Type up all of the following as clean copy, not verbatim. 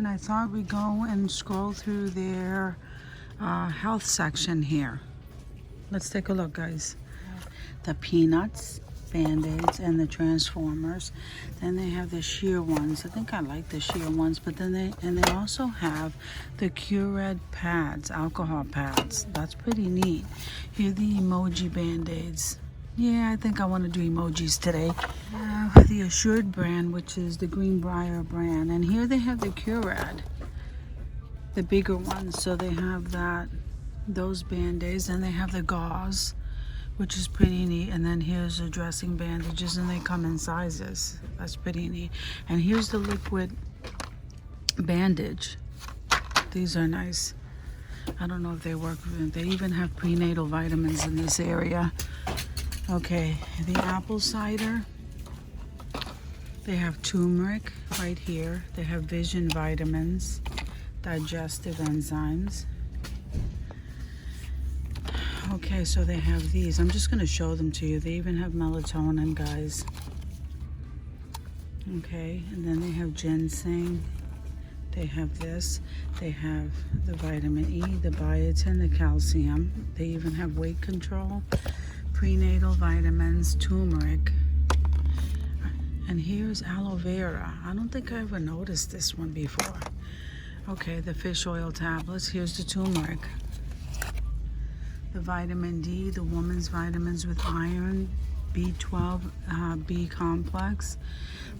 and I thought we'd go and scroll through their health section here. Let's take a look, guys. The Peanuts Band-Aids and the Transformers. Then they have the sheer ones. I think I like the sheer ones, but then they also have the Cured pads, alcohol pads. That's pretty neat. Here are the emoji Band-Aids. Yeah, I think I want to do emojis today. The Assured brand, which is the Greenbrier brand. And here they have the Curad, the bigger ones. So they have those Band-Aids, and they have the gauze, which is pretty neat. And then here's the dressing bandages, and they come in sizes. That's pretty neat. And here's the liquid bandage. These are nice. I don't know if they work. They even have prenatal vitamins in this area. Okay, the apple cider. They have turmeric right here. They have vision vitamins, digestive enzymes. Okay, so they have these. I'm just going to show them to you. They even have melatonin, guys. Okay, and then they have ginseng. They have this. They have the vitamin E, the biotin, the calcium. They even have weight control, prenatal vitamins, turmeric. And here's aloe vera. I don't think I ever noticed this one before. Okay, the fish oil tablets. Here's the turmeric. The vitamin D, the woman's vitamins with iron, B12, B complex.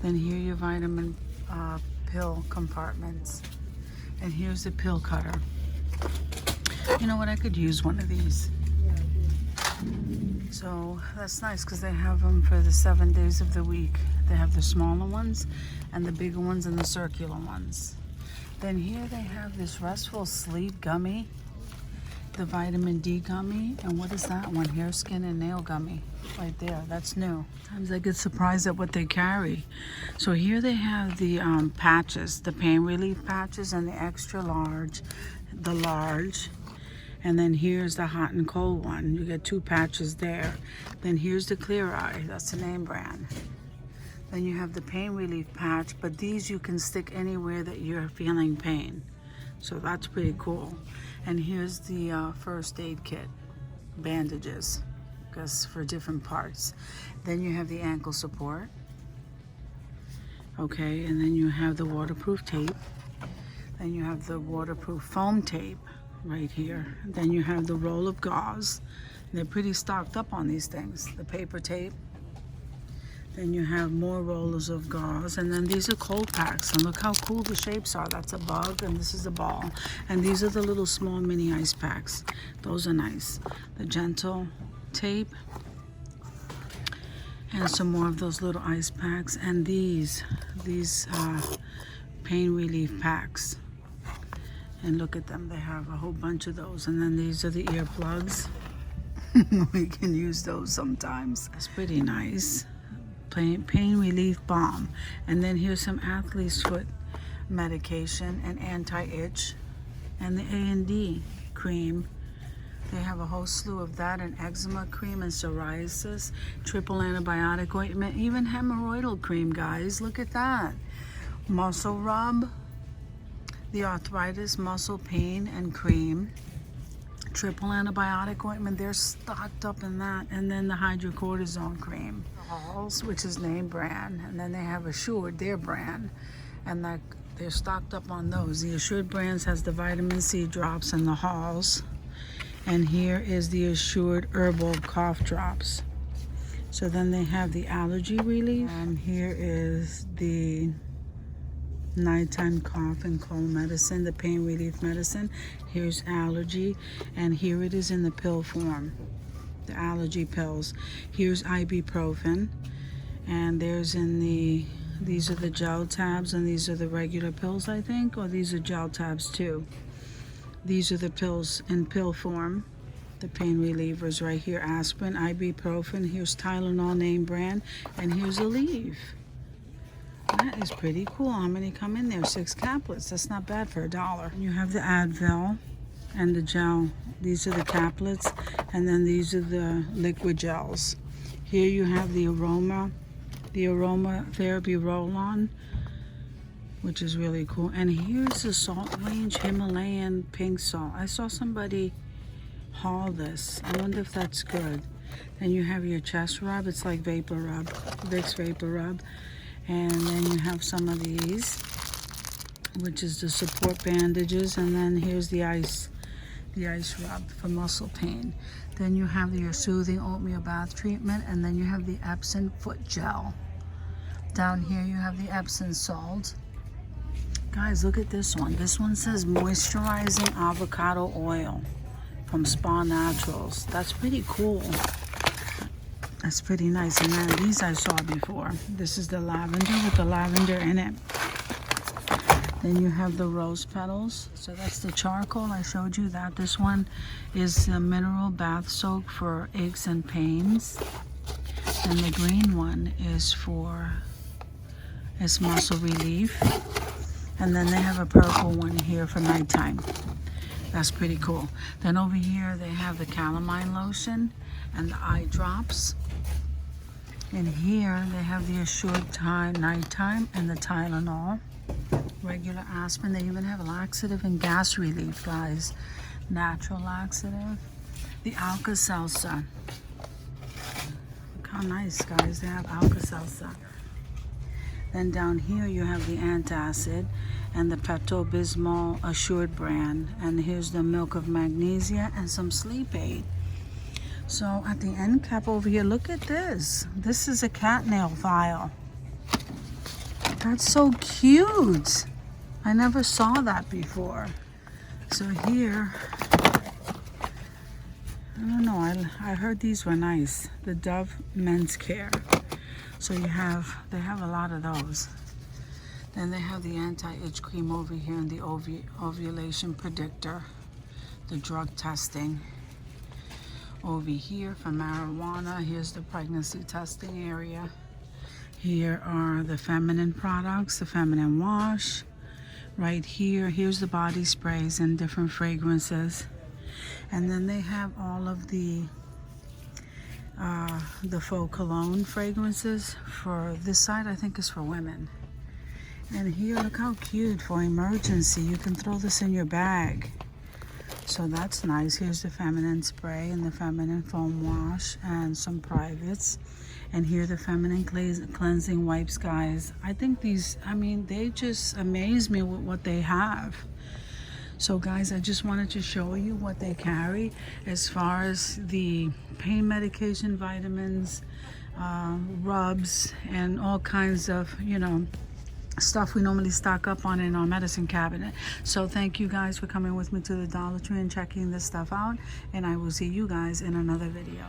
Then here your vitamin pill compartments. And here's the pill cutter. You know what? I could use one of these. So that's nice because they have them for the 7 days of the week. They have the smaller ones and the bigger ones and the circular ones. Then here they have this restful sleep gummy, the vitamin D gummy. And what is that one? Hair, skin, and nail gummy right there. That's new. Sometimes I get surprised at what they carry. So here they have the patches, the pain relief patches, and the extra large, the large. And then here's the hot and cold one. You get 2 patches there. Then here's the Clear Eye. That's the name brand. Then you have the pain relief patch, but these you can stick anywhere that you're feeling pain. So that's pretty cool. And here's the first aid kit bandages, because for different parts. Then you have the ankle support. Okay, and then you have the waterproof tape. Then you have the waterproof foam tape right here. Then you have the roll of gauze. They're pretty stocked up on these things. The paper tape. Then you have more rollers of gauze. And then these are cold packs. And look how cool the shapes are. That's a bug and this is a ball. And these are the little small mini ice packs. Those are nice. The gentle tape. And some more of those little ice packs. And these pain relief packs. And look at them, they have a whole bunch of those. And then these are the earplugs. We can use those sometimes. It's pretty nice. Pain relief balm. And then here's some athlete's foot medication and anti-itch. And the A&D cream. They have a whole slew of that, and eczema cream and psoriasis, triple antibiotic ointment, even hemorrhoidal cream, guys. Look at that. Muscle rub. The arthritis, muscle pain, and cream. Triple antibiotic ointment, they're stocked up in that. And then the hydrocortisone cream. Halls, which is name brand. And then they have Assured, their brand. And they're stocked up on those. The Assured brands has the vitamin C drops and the Halls. And here is the Assured herbal cough drops. So then they have the allergy relief. And here is the nighttime cough and cold medicine, the pain relief medicine. Here's allergy, and here it is in the pill form, the allergy pills. Here's ibuprofen, and these are the gel tabs, and these are the regular pills, I think, or these are gel tabs too. These are the pills in pill form, the pain relievers right here. Aspirin, ibuprofen. Here's Tylenol name brand, and here's Aleve. That is pretty cool. How many come in there? 6 caplets. That's not bad for $1. You have the Advil and the gel. These are the caplets, and then these are the liquid gels. Here you have the Aroma Therapy roll-on. which is really cool. And here's the salt range, Himalayan pink salt. I saw somebody haul this. I wonder if that's good. Then you have your chest rub. It's like vapor rub, Vicks vapor rub. And then you have some of these, which is the support bandages. And then here's the ice rub for muscle pain. Then you have your soothing oatmeal bath treatment, and then you have the Epsom foot gel. Down here you have the Epsom salt. Guys, look at this one. This one says moisturizing avocado oil from Spa Naturals. That's pretty cool. That's pretty nice. And then these I saw before. This is the lavender with the lavender in it. Then you have the rose petals. So that's the charcoal I showed you that. This one is the mineral bath soak for aches and pains. And the green one is for muscle relief. And then they have a purple one here for nighttime. That's pretty cool. Then over here they have the calamine lotion and the eye drops. And here they have the Assured Time nighttime and the Tylenol. Regular aspirin. They even have a laxative and gas relief, guys. Natural laxative. The Alka-Seltzer. Look how nice, guys. They have Alka-Seltzer. Then down here you have the antacid and the Pepto-Bismol Assured brand. And here's the milk of magnesia and some sleep aid. So at the end cap over here, look at this. This is a cat nail file. That's so cute. I never saw that before. So here, I don't know, I heard these were nice. The Dove Men's Care. So they have a lot of those. Then they have the anti-itch cream over here and the ovulation predictor, the drug testing. Over here for marijuana, here's the pregnancy testing area. Here are the feminine products, the feminine wash. Right here, here's the body sprays and different fragrances. And then they have all of the faux cologne fragrances. For this side, I think is for women. And here, look how cute, for emergency. You can throw this in your bag. So that's nice. Here's the feminine spray and the feminine foam wash and some privates. And here the feminine cleansing wipes, guys. I think these, I mean, they just amaze me with what they have. So guys, I just wanted to show you what they carry as far as the pain medication, vitamins, rubs, and all kinds of, you know, stuff we normally stock up on in our medicine cabinet. So thank you guys for coming with me to the Dollar Tree and checking this stuff out. And I will see you guys in another video.